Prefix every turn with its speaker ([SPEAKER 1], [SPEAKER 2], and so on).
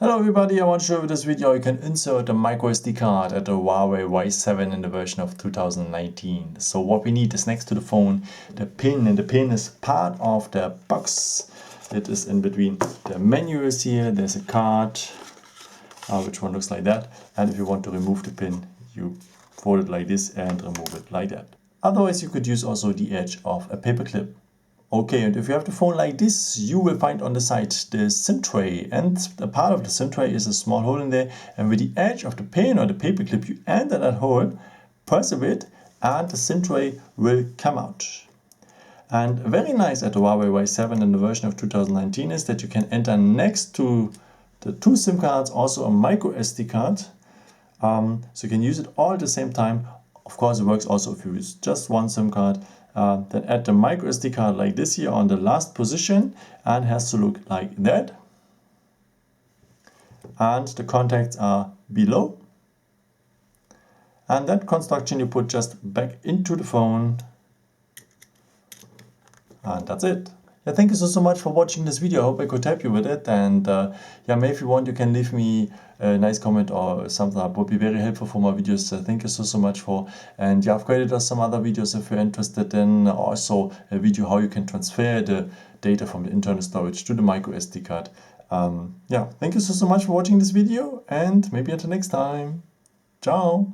[SPEAKER 1] Hello everybody, I want to show you in this video you can insert a microSD card at the Huawei Y7 in the version of 2019. So what we need is next to the phone the pin, and the pin is part of the box. It is in between the menus here. There's a card, which one looks like that, and if you want to remove the pin you fold it like this and remove it like that. Otherwise you could use also the edge of a paper clip. Okay, and if you have the phone like this, you will find on the side the SIM tray, and a part of the SIM tray is a small hole in there, and with the edge of the pin or the paper clip you enter that hole, press a bit, and the SIM tray will come out. And very nice at the Huawei Y7 in the version of 2019 is that you can enter next to the two SIM cards also a microSD card, so you can use it all at the same time. Of course, it works also if you use just one SIM card. Then add the microSD card like this here on the last position, and has to look like that. And the contacts are below. And that construction you put just back into the phone. And that's it. Yeah, thank you so much for watching this video. I hope I could help you with it. And yeah, maybe if you want, you can leave me a nice comment or something that would be very helpful for my videos. Thank you so much for. And yeah, I've created some other videos if you're interested in. Also a video how you can transfer the data from the internal storage to the microSD card. Yeah, thank you so much for watching this video, and maybe until next time. Ciao.